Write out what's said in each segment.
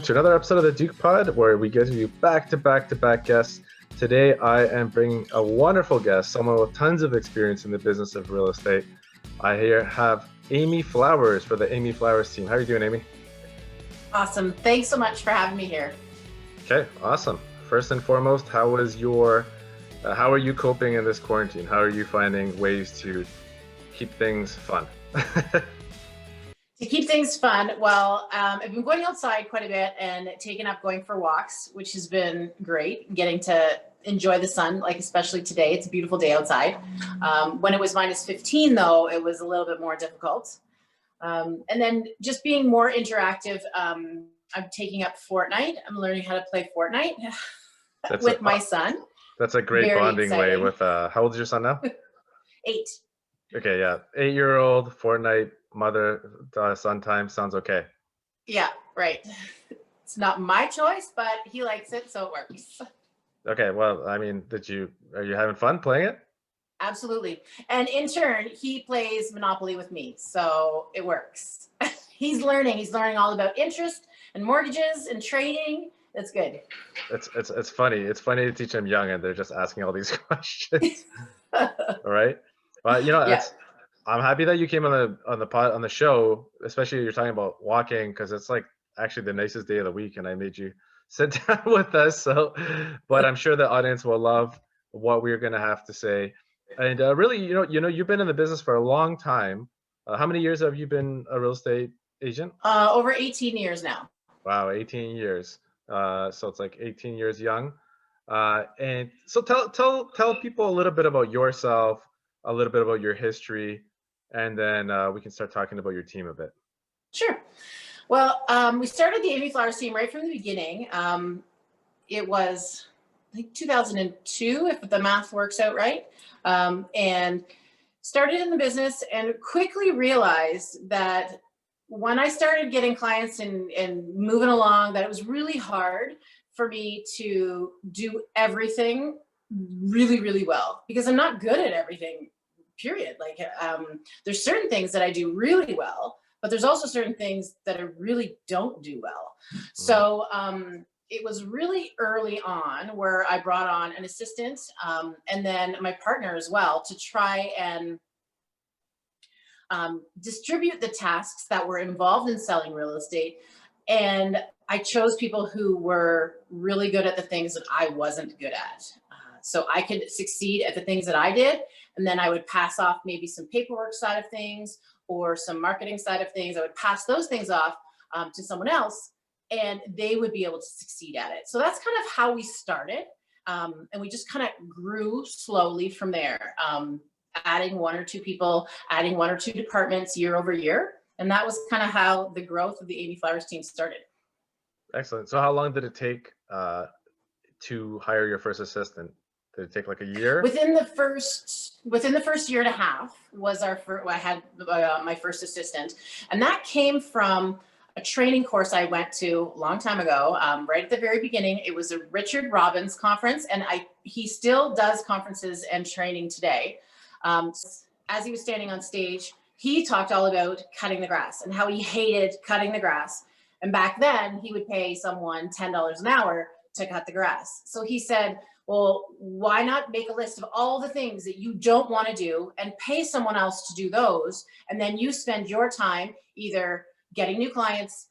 to another episode of the Duke Pod, where we give you back-to-back guests. Today, I am bringing a wonderful guest, someone with tons of experience in the business of real estate. I here have Amy Flowers for the Amy Flowers team. How are you doing, Amy? Awesome. Thanks so much for having me here. Okay, awesome. First and foremost, how are you coping in this quarantine? How are you finding ways to keep things fun? To keep things fun, well, I've been going outside quite a bit and taking up going for walks, which has been great, getting to enjoy the sun, like especially today. It's a beautiful day outside. When it was minus 15, though, it was a little bit more difficult. And then just being more interactive, I'm taking up Fortnite. I'm learning how to play Fortnite with my son. That's a great Very bonding way exciting. with, how old is your son now? 8. Okay, yeah. 8-year-old, Fortnite, mother-son time sounds okay. Yeah, right. It's not my choice, but he likes it, so it works. Okay, well, I mean, are you having fun playing it? Absolutely. And in turn, he plays Monopoly with me, so it works. He's learning all about interest and mortgages and trading. It's good. It's funny. It's funny to teach them young, and they're just asking all these questions. All right. Well, Yeah. I'm happy that you came on the show, especially you're talking about walking, because it's like actually the nicest day of the week, and I made you sit down with us. So, but I'm sure the audience will love what we're gonna have to say. And really, you've been in the business for a long time. How many years have you been a real estate agent? Over 18 years now. Wow, 18 years. So it's like 18 years young. And so tell people a little bit about yourself, a little bit about your history, and then we can start talking about your team a bit. Sure. Well, we started the Amy Flowers team right from the beginning. It was, I think, 2002, if the math works out right. And started in the business and quickly realized that when I started getting clients and moving along, that it was really hard for me to do everything really, really well, because I'm not good at everything, period. Like, there's certain things that I do really well, but there's also certain things that I really don't do well. So it was really early on where I brought on an assistant and then my partner as well to try and distribute the tasks that were involved in selling real estate. And I chose people who were really good at the things that I wasn't good at. So I could succeed at the things that I did, and then I would pass off maybe some paperwork side of things or some marketing side of things. I would pass those things off to someone else, and they would be able to succeed at it. So that's kind of how we started. And we just kind of grew slowly from there, adding 1 or 2 people, adding 1 or 2 departments year over year. And that was kind of how the growth of the Amy Flowers team started. Excellent. So how long did it take to hire your first assistant? Did it take like a year? Within the first year and a half was I had my first assistant, and that came from a training course I went to a long time ago. Right at the very beginning, it was a Richard Robbins conference, and he still does conferences and training today. As he was standing on stage, he talked all about cutting the grass and how he hated cutting the grass. And back then, he would pay someone $10 an hour to cut the grass. So he said, well, why not make a list of all the things that you don't want to do and pay someone else to do those? And then you spend your time either getting new clients,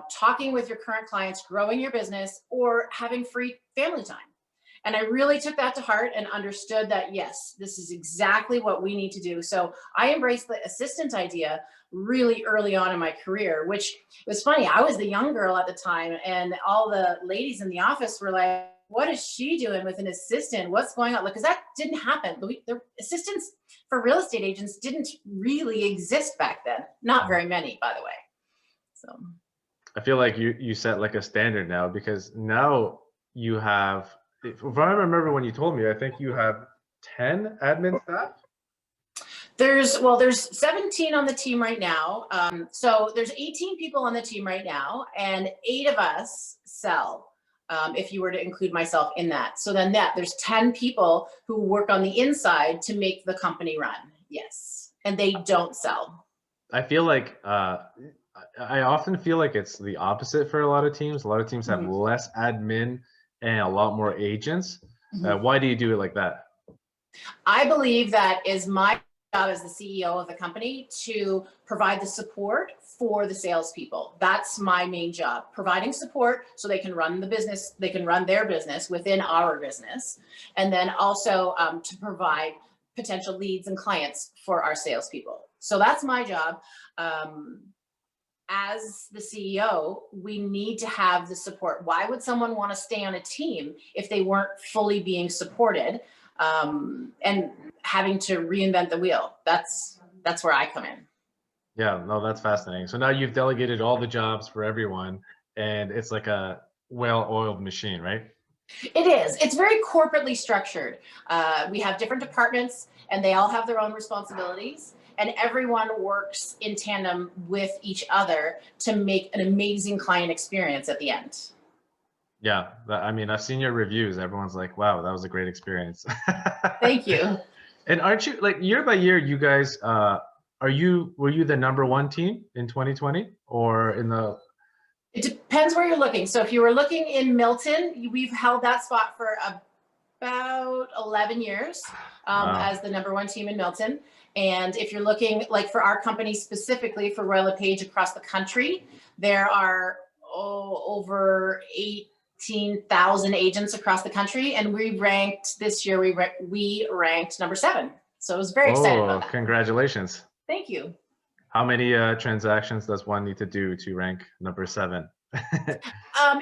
talking with your current clients, growing your business, or having free family time. And I really took that to heart and understood that, yes, this is exactly what we need to do. So I embraced the assistant idea really early on in my career, which was funny. I was the young girl at the time, and all the ladies in the office were like, what is she doing with an assistant? What's going on? Because that didn't happen. The assistants for real estate agents didn't really exist back then. Not very many, by the way. So I feel like you set like a standard now, because now you have, if I remember when you told me, I think you have 10 admin staff. There's 17 on the team right now. So there's 18 people on the team right now, and 8 of us sell. If you were to include myself in that. So then there's 10 people who work on the inside to make the company run. Yes. And they don't sell. I feel like I often feel like it's the opposite for a lot of teams. A lot of teams have Mhm, less admin and a lot more agents. mhm. Why do you do it like that? I believe that is my job as the CEO of the company to provide the support for the salespeople. That's my main job, providing support so they can run the business, they can run their business within our business, and then also to provide potential leads and clients for our salespeople. So that's my job. Um, as the CEO, we need to have the support. Why would someone want to stay on a team if they weren't fully being supported and having to reinvent the wheel? That's where I come in. Yeah, no, that's fascinating. So now you've delegated all the jobs for everyone, and it's like a well-oiled machine, right? It is. It's very corporately structured. We have different departments, and they all have their own responsibilities. And everyone works in tandem with each other to make an amazing client experience at the end. Yeah, I mean, I've seen your reviews. Everyone's like, "Wow, that was a great experience." Thank you. And aren't you like year by year? You guys, were you the number one team in 2020 or in the? It depends where you're looking. So if you were looking in Milton, we've held that spot for about 11 years Wow. as the number one team in Milton. And if you're looking like for our company specifically for Royal LePage across the country, there are over 18,000 agents across the country. And we ranked this year, we ranked number 7. So I was very excited about Oh, that. congratulations. Thank you. How many transactions does one need to do to rank number 7?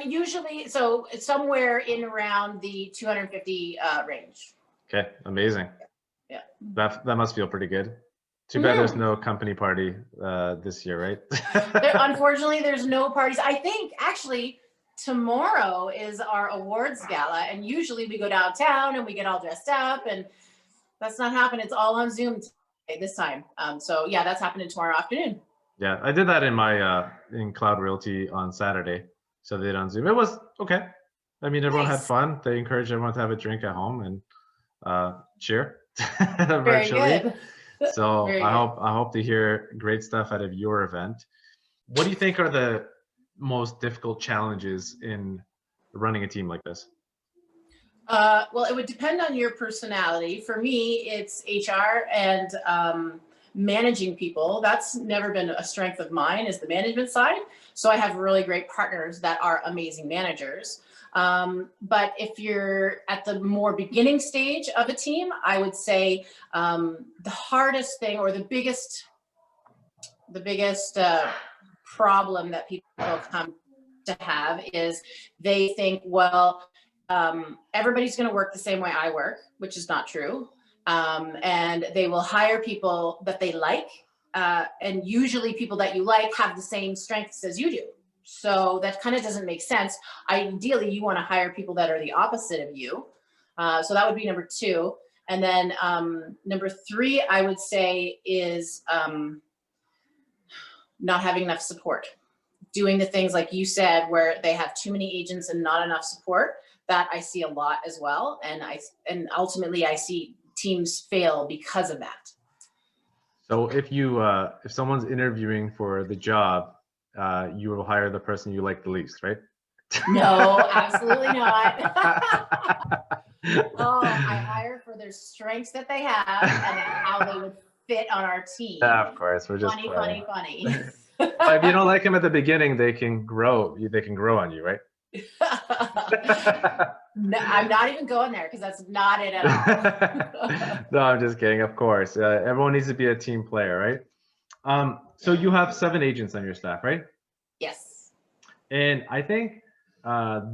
Usually, so somewhere in around the 250 range. Okay, amazing. Yeah. That must feel pretty good. Too bad there's Mhm. no company party this year, right? Unfortunately, there's no parties. I think actually tomorrow is our awards gala, and usually we go downtown and we get all dressed up, and that's not happening. It's all on Zoom this time. So yeah, that's happening tomorrow afternoon. Yeah, I did that in my in Cloud Realty on Saturday. So they did on Zoom. It was okay. I mean, everyone had Nice. fun. They encouraged everyone to have a drink at home and cheer Very virtually. good. So Very good. I hope to hear great stuff out of your event. What do you think are the most difficult challenges in running a team like this? Well, it would depend on your personality. For me, it's HR and managing people. That's never been a strength of mine, is the management side. So I have really great partners that are amazing managers. But if you're at the more beginning stage of a team, I would say the hardest thing or the biggest problem that people come to have is they think, well, everybody's going to work the same way I work, which is not true. And they will hire people that they like. And usually people that you like have the same strengths as you do. So that kind of doesn't make sense. Ideally, you want to hire people that are the opposite of you. So that would be number 2. And then number 3, I would say, is not having enough support. Doing the things like you said, where they have too many agents and not enough support. That I see a lot as well, and ultimately I see teams fail because of that. So if someone's interviewing for the job, you will hire the person you like the least, right? No, absolutely not. Oh, I hire for their strengths that they have and how they would fit on our team. Yeah, of course, we're just Funny, playing. funny, funny. But if you don't like them at the beginning, they can grow. They can grow on you, right? No, I'm not even going there because that's not it at all. No, I'm just kidding. Of course, everyone needs to be a team player, right? So you have 7 agents on your staff, right? Yes. And I think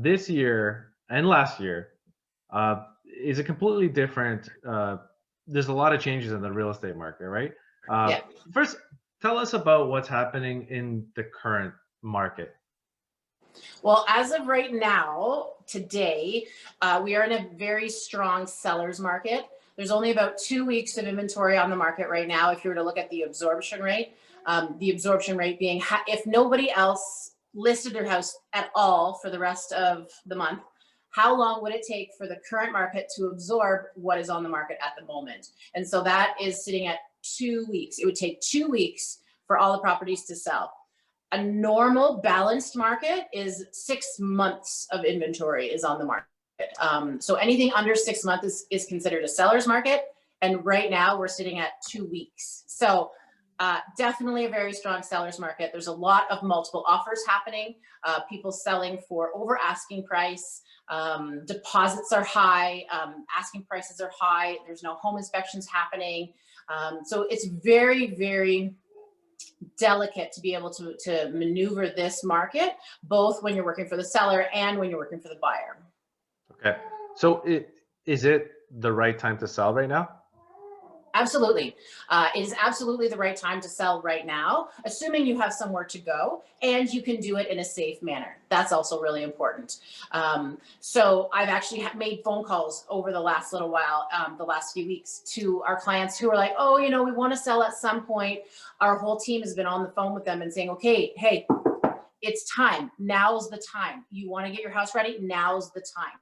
this year and last year is a completely different. There's a lot of changes in the real estate market, right? Yeah. First, tell us about what's happening in the current market. Well, as of right now, today, we are in a very strong seller's market. There's only about 2 weeks of inventory on the market right now. If you were to look at the absorption rate being if nobody else listed their house at all for the rest of the month, how long would it take for the current market to absorb what is on the market at the moment? And so that is sitting at 2 weeks. It would take 2 weeks for all the properties to sell. A normal balanced market is 6 months of inventory is on the market. So anything under 6 months is considered a seller's market. And right now we're sitting at 2 weeks. So definitely a very strong seller's market. There's a lot of multiple offers happening. People selling for over asking price. Deposits are high. Asking prices are high. There's no home inspections happening. So it's very, very delicate to be able to maneuver this market, both when you're working for the seller and when you're working for the buyer. Okay. So is it the right time to sell right now? Absolutely. It is absolutely the right time to sell right now, assuming you have somewhere to go and you can do it in a safe manner. That's also really important. So I've actually made phone calls over the last little while, the last few weeks, to our clients who are like, oh, you know, we want to sell at some point. Our whole team has been on the phone with them and saying, okay, hey, it's time. Now's the time. You want to get your house ready? Now's the time.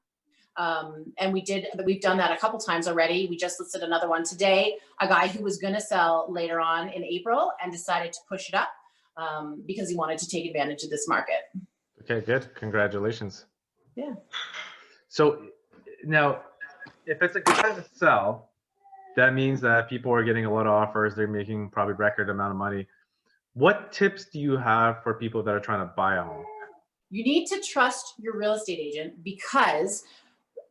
And we've done that a couple times already. We just listed another one today, a guy who was going to sell later on in April and decided to push it up because he wanted to take advantage of this market. Okay, good. Congratulations. Yeah. So now, if it's a good time to sell, that means that people are getting a lot of offers. They're making probably record amount of money. What tips do you have for people that are trying to buy a home? You need to trust your real estate agent, because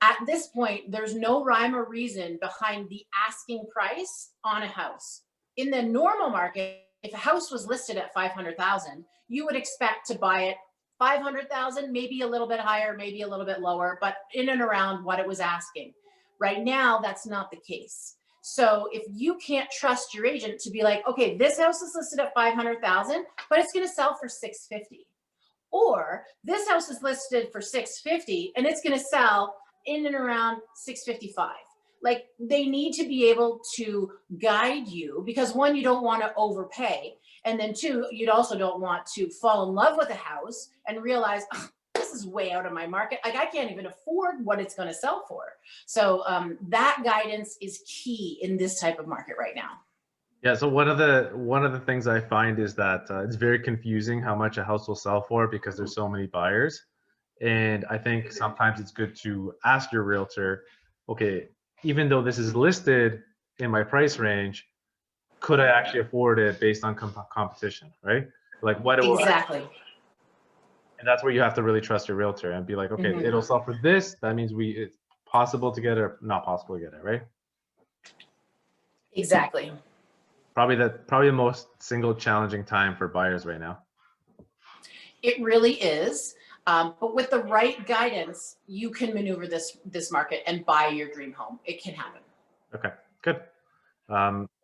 at this point, there's no rhyme or reason behind the asking price on a house. In the normal market, if a house was listed at 500,000, you would expect to buy it 500,000, maybe a little bit higher, maybe a little bit lower, but in and around what it was asking. Right now, that's not the case. So if you can't trust your agent to be like, okay, this house is listed at 500,000, but it's going to sell for 650. Or this house is listed for 650 and it's going to sell in and around 655. Like, they need to be able to guide you, because one, you don't want to overpay. And then two, you also don't want to fall in love with a house and realize, oh, this is way out of my market. Like, I can't even afford what it's going to sell for. So that guidance is key in this type of market right now. Yeah, so one of the things I find is that it's very confusing how much a house will sell for because there's so many buyers. And I think sometimes it's good to ask your realtor, okay, even though this is listed in my price range, could I actually afford it based on competition, right? Like, what do Exactly. and that's where you have to really trust your realtor and be like, okay, it'll sell for this. That means it's possible to get it or not possible to get it, right? Exactly. Probably the most single challenging time for buyers right now. It really is. But with the right guidance, you can maneuver this market and buy your dream home. It can happen. Okay, good.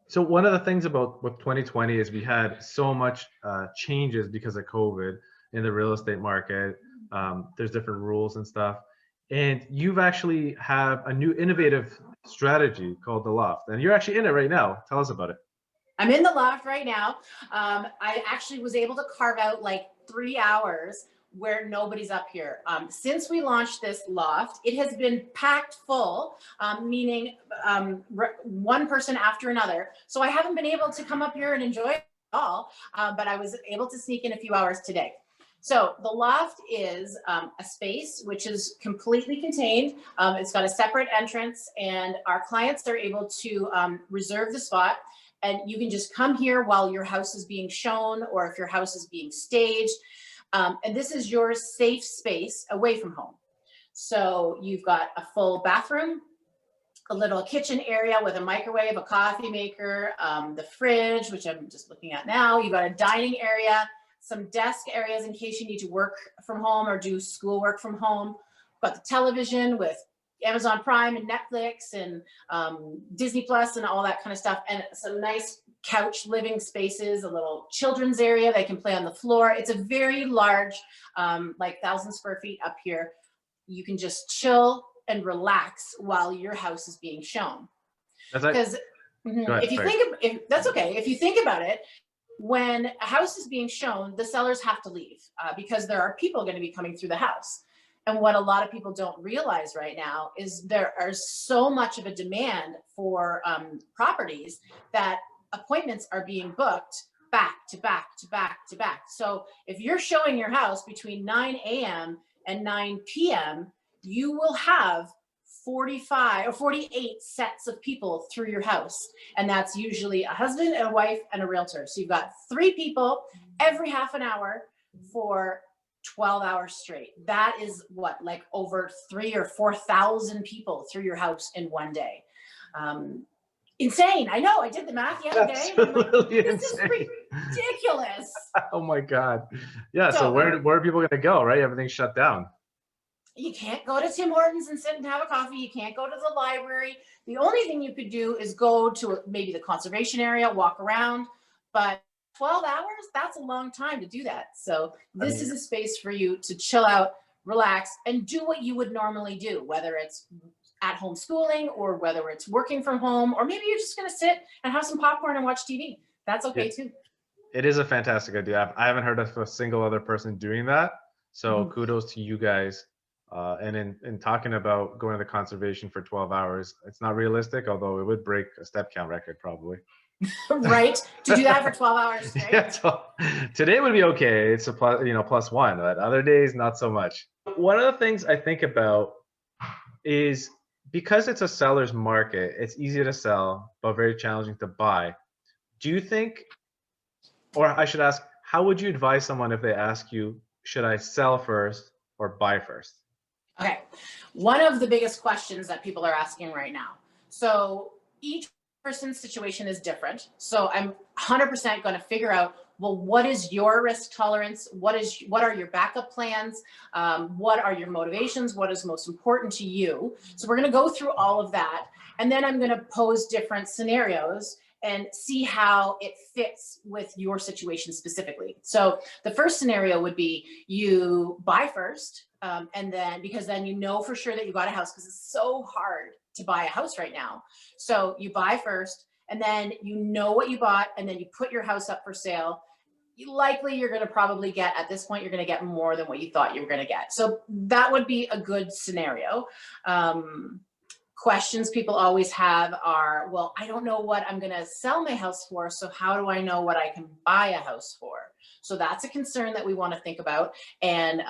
So one of the things about with 2020 is we had so much changes because of COVID in the real estate market. There's different rules and stuff. And you've actually have a new innovative strategy called the Loft. And you're actually in it right now. Tell us about it. I'm in the loft right now. I actually was able to carve out like 3 hours where nobody's up here. Since we launched this loft, it has been packed full, meaning one person after another. So I haven't been able to come up here and enjoy it all, but I was able to sneak in a few hours today. So the loft is a space which is completely contained. It's got a separate entrance, and our clients are able to reserve the spot. And you can just come here while your house is being shown, or if your house is being staged. And this is your safe space away from home. So you've got a full bathroom, a little kitchen area with a microwave, a coffee maker, the fridge, which I'm just looking at now. You've got a dining area, some desk areas in case you need to work from home or do schoolwork from home. Got the television with Amazon Prime and Netflix and Disney Plus and all that kind of stuff. And some nice couch living spaces, a little children's area. They can play on the floor. It's a very large, like 1,000 square feet up here. You can just chill and relax while your house is being shown. Because that's okay. If you think about it, when a house is being shown, the sellers have to leave because there are people going to be coming through the house. And what a lot of people don't realize right now is there is so much of a demand for properties that appointments are being booked back to back to back to back. So if you're showing your house between 9 a.m. and 9 p.m., you will have 45 or 48 sets of people through your house. And that's usually a husband and a wife and a realtor. So you've got 3 people every half an hour for 12 hours straight. That is what, like over 3,000 or 4,000 people through your house in one day. Insane. I know. I did the math the other day. And I'm like, Absolutely this is insane. ridiculous. Oh my God. Yeah. So So where are people going to go, right? Everything's shut down. you can't go to Tim Hortons and sit and have a coffee. You can't go to the library. The only thing you could do is go to maybe the conservation area, walk around. But 12 hours, that's a long time to do that. So this is a space for you to chill out, relax, and do what you would normally do, whether it's at home schooling or whether it's working from home, or maybe you're just going to sit and have some popcorn and watch TV. That's okay too. It is a fantastic idea. I haven't heard of a single other person doing that. So kudos to you guys. And in talking about going to the conservation for 12 hours, it's not realistic, although it would break a step count record probably. Right? To do that for 12 hours straight? Yeah, so today would be okay. It's a plus, +1, but other days, not so much. One of the things I think about is because it's a seller's market, it's easy to sell, but very challenging to buy. Do you think, or I should ask, how would you advise someone if they ask you, should I sell first or buy first? Okay. One of the biggest questions that people are asking right now. So each person's situation is different. So I'm 100% going to figure out, well, what is your risk tolerance? What are your backup plans? What are your motivations? What is most important to you? So we're going to go through all of that. And then I'm going to pose different scenarios and see how it fits with your situation specifically. So the first scenario would be you buy first, and then, because then you know for sure that you got a house, because it's so hard to buy a house right now. So you buy first, and then you know what you bought, and then you put your house up for sale. You're going to probably get, at this point, you're going to get more than what you thought you were going to get. So that would be a good scenario. Questions people always have are, well, I don't know what I'm going to sell my house for, so how do I know what I can buy a house for? So that's a concern that we want to think about and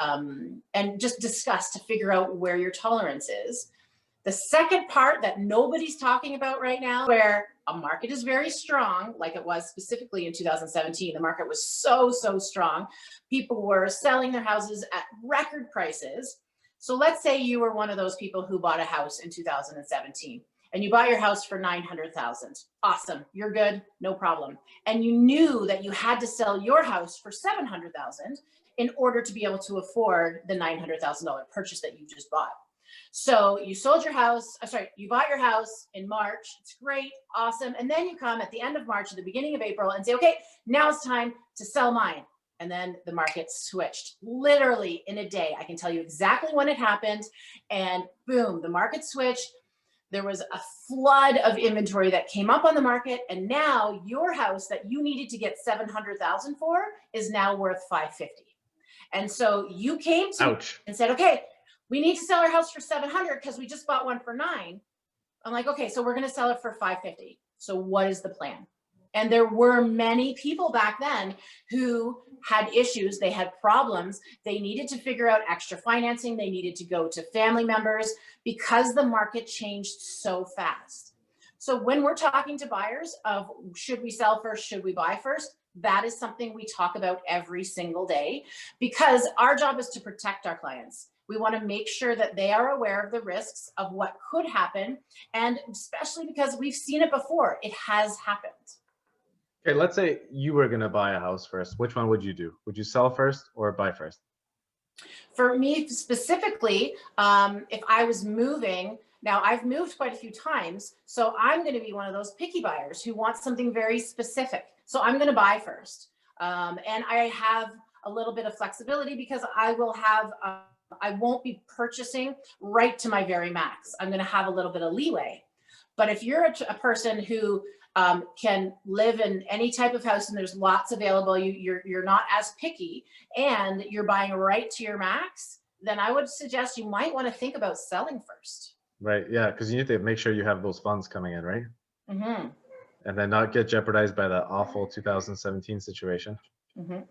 just discuss to figure out where your tolerance is. The second part that nobody's talking about right now, where a market is very strong, like it was specifically in 2017, the market was so strong. People were selling their houses at record prices. So let's say you were one of those people who bought a house in 2017 and you bought your house for $900,000. Awesome. You're good. No problem. And you knew that you had to sell your house for $700,000 in order to be able to afford the $900,000 purchase that you just bought. So you sold your house, you bought your house in March. It's great. Awesome. And then you come at the end of March, at the beginning of April, and say, okay, now it's time to sell mine. And then the market switched literally in a day. I can tell you exactly when it happened. And boom, the market switched. There was a flood of inventory that came up on the market. And now your house that you needed to get $700,000 for is now worth $550,000. And so you came to me and said, okay, we need to sell our house for $700,000 because we just bought one for $900,000. I'm like, okay, so we're going to sell it for $550,000. So what is the plan? And there were many people back then who had issues. They had problems. They needed to figure out extra financing. They needed to go to family members because the market changed so fast. So when we're talking to buyers of should we sell first, should we buy first, that is something we talk about every single day because our job is to protect our clients. We want to make sure that they are aware of the risks of what could happen. And especially because we've seen it before, it has happened. Okay, let's say you were going to buy a house first. Which one would you do? Would you sell first or buy first? For me specifically, if I was moving, now I've moved quite a few times, so I'm going to be one of those picky buyers who wants something very specific. So I'm going to buy first. And I have a little bit of flexibility because I will have, I won't be purchasing right to my very max. I'm going to have a little bit of leeway. But if you're a person who can live in any type of house and there's lots available, you're not as picky and you're buying right to your max, then I would suggest you might want to think about selling first. Right. Yeah. Because you need to make sure you have those funds coming in, right? Mm-hmm. and then not get jeopardized by the awful 2017 situation. Mhm.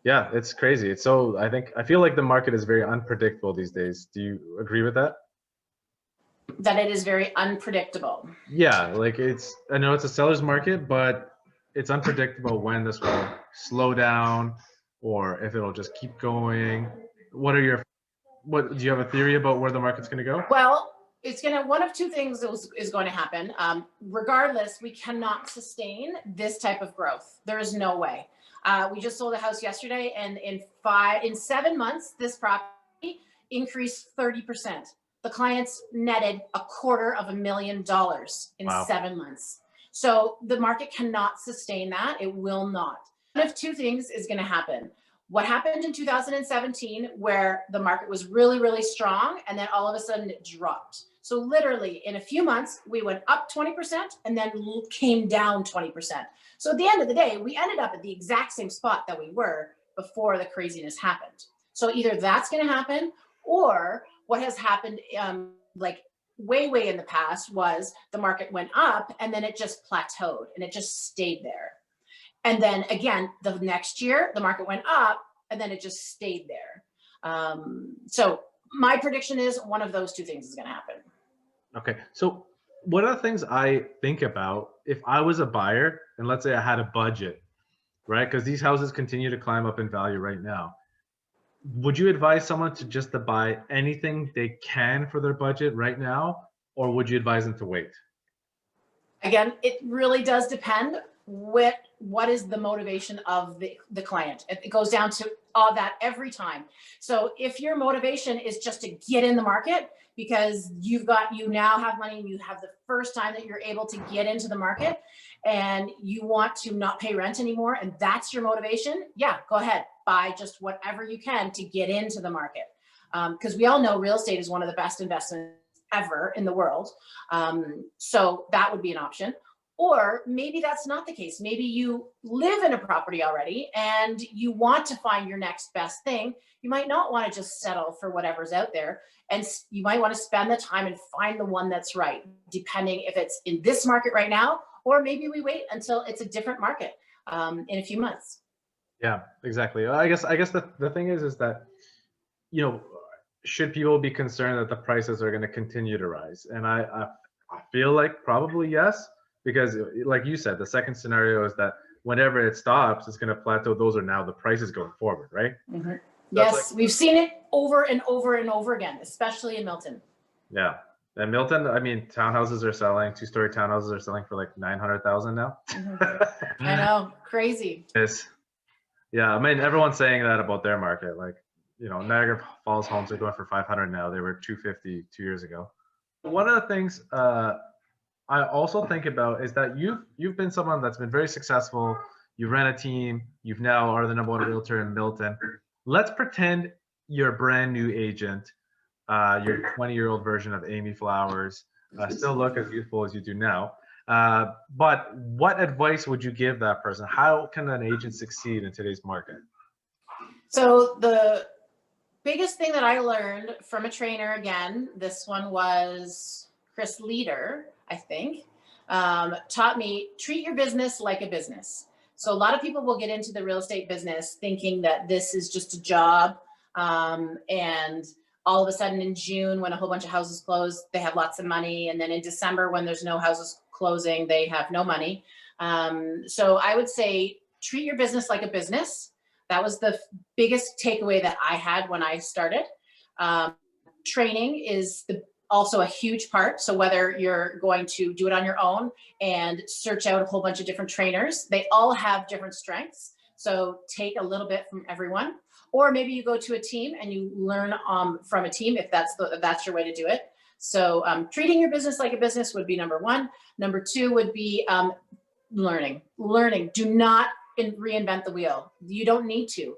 Yeah, it's crazy. It's so I feel like the market is very unpredictable these days. Do you agree with that? That it is very unpredictable. Yeah, like I know it's a seller's market, but it's unpredictable when this will slow down or if it'll just keep going. What do you have a theory about where the market's going to go? Well, it's going to, one of two things is going to happen. Regardless, we cannot sustain this type of growth. There is no way. We just sold a house yesterday, and in 7 months, this property increased 30%. The clients netted $250,000 in Wow. 7 months. So the market cannot sustain that. It will not. One of two things is going to happen. What happened in 2017, where the market was really, really strong, and then all of a sudden it dropped. So literally in a few months, we went up 20% and then came down 20%. So at the end of the day, we ended up at the exact same spot that we were before the craziness happened. So either that's going to happen, or what has happened like way in the past was the market went up and then it just plateaued and it just stayed there. And then again, the next year, the market went up and then it just stayed there. So my prediction is one of those two things is going to happen. Okay. So one of the things I think about if I was a buyer and let's say I had a budget, right? Because these houses continue to climb up in value right now. Would you advise someone to buy anything they can for their budget right now, or would you advise them to wait? Again, it really does depend what is the motivation of the client. It goes down to all that every time. So if your motivation is just to get in the market because you now have money and you have the first time that you're able to get into the market and you want to not pay rent anymore and that's your motivation, yeah, go ahead, buy just whatever you can to get into the market. Because we all know real estate is one of the best investments ever in the world. So that would be an option. Or maybe that's not the case. Maybe you live in a property already and you want to find your next best thing. You might not want to just settle for whatever's out there. And you might want to spend the time and find the one that's right, depending if it's in this market right now, or maybe we wait until it's a different market in a few months. Yeah, exactly. I guess the thing is that, should people be concerned that the prices are going to continue to rise? And I feel like probably yes, because like you said, the second scenario is that whenever it stops, it's going to plateau. Those are now the prices going forward, right? Mm-hmm. Yes, we've seen it over and over and over again, especially in Milton. Yeah. And Milton, I mean, townhouses are selling, two-story townhouses are selling for like 900,000 now. Mm-hmm. I know, crazy. Yes. Yeah, I mean, everyone's saying that about their market. Like, Niagara Falls homes are going for 500 now. They were 250 2 years ago. One of the things I also think about is that you've been someone that's been very successful. You ran a team. You've now are the #1 realtor in Milton. Let's pretend you're a brand new agent. You're a 20-year-old version of Amy Flowers. Still look as youthful as you do now. But what advice would you give that person? How can an agent succeed in today's market? So the biggest thing that I learned from a trainer, again, this one was Chris Leader, I think, taught me treat your business like a business. So a lot of people will get into the real estate business thinking that this is just a job. And all of a sudden in June, when a whole bunch of houses close, they have lots of money. And then in December, when there's no houses closing, they have no money. So I would say treat your business like a business. That was the biggest takeaway that I had when I started. Training is also a huge part. So whether you're going to do it on your own and search out a whole bunch of different trainers, they all have different strengths. So take a little bit from everyone, or maybe you go to a team and you learn from a team if that's your way to do it. So treating your business like a business would be #1. #2 would be learning. Do not reinvent the wheel. You don't need to.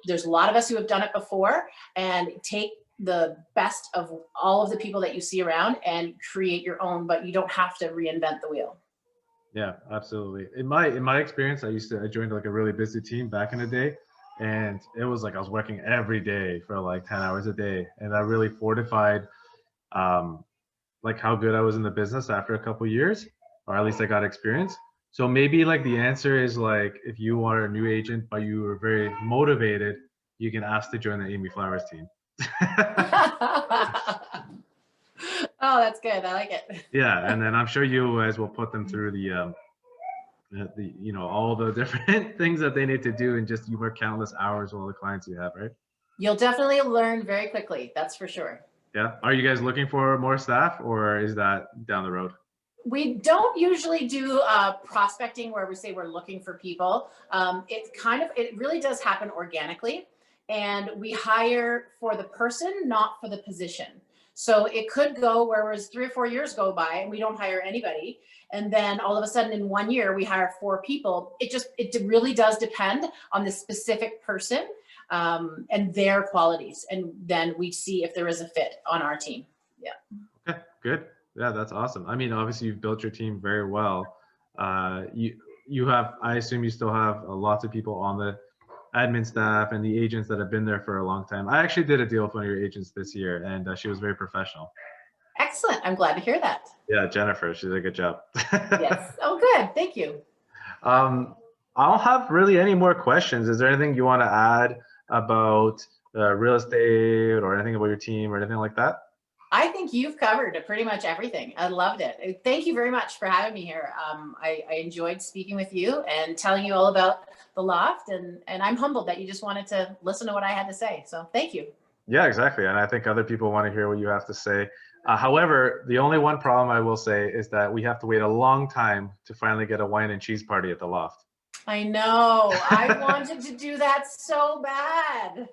There's a lot of us who have done it before, and take the best of all of the people that you see around and create your own, but you don't have to reinvent the wheel. Yeah, absolutely. In my experience, I joined like a really busy team back in the day, and it was like I was working every day for like 10 hours a day, and that really fortified like how good I was in the business after a couple of years. or at least I got experience. So maybe like the answer is like if you are a new agent but you were very motivated, you can ask to join the Amy Flowers team. Oh, that's good. I like it. Yeah, and then I'm sure you guys will put them through the all the different things that they need to do, and just you work countless hours with all the clients you have, right? You'll definitely learn very quickly. That's for sure. Yeah. Are you guys looking for more staff, or is that down the road? We don't usually do prospecting where we say we're looking for people. It really does happen organically, and we hire for the person, not for the position. So it could go whereas 3 or 4 years go by and we don't hire anybody, and then all of a sudden in 1 year we hire 4 people. It really does depend on the specific person and their qualities, and then we see if there is a fit on our team. Yeah. Okay, good. Yeah, that's awesome. I mean, obviously you've built your team very well. You have, I assume you still have lots of people on the admin staff and the agents that have been there for a long time. I actually did a deal with one of your agents this year, and she was very professional. Excellent. I'm glad to hear that. Yeah, Jennifer, she did a good job. Yes. Oh, good. Thank you. I don't have really any more questions. Is there anything you want to add about real estate or anything about your team or anything like that? I think you've covered pretty much everything. I loved it. Thank you very much for having me here. I enjoyed speaking with you and telling you all about the loft, and I'm humbled that you just wanted to listen to what I had to say. So thank you. Yeah, exactly. And I think other people want to hear what you have to say. However, the only one problem I will say is that we have to wait a long time to finally get a wine and cheese party at the loft. I know. I wanted to do that so bad.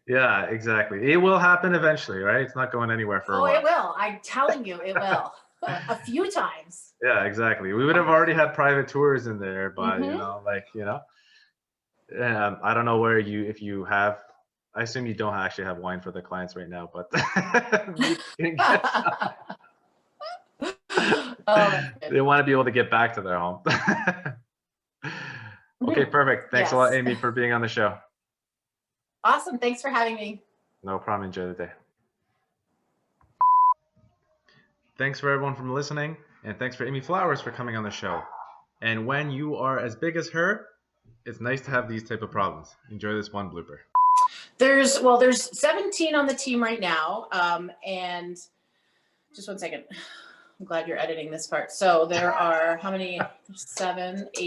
Yeah, exactly. It will happen eventually, right? It's not going anywhere for a while. Oh, it will. I'm telling you, it will. A few times. Yeah, exactly. We would have already had private tours in there, but I don't know where if you have, I assume you don't actually have wine for the clients right now, but they want to be able to get back to their home. Okay, perfect. Thanks a lot, Amy, for being on the show. Awesome. Thanks for having me. No problem. Enjoy the day. Thanks for everyone from listening, and thanks for Amy Flowers for coming on the show. And when you are as big as her, it's nice to have these type of problems. Enjoy this one blooper. There's 17 on the team right now, and just 1 second. I'm glad you're editing this part. So there are how many? 7, 8.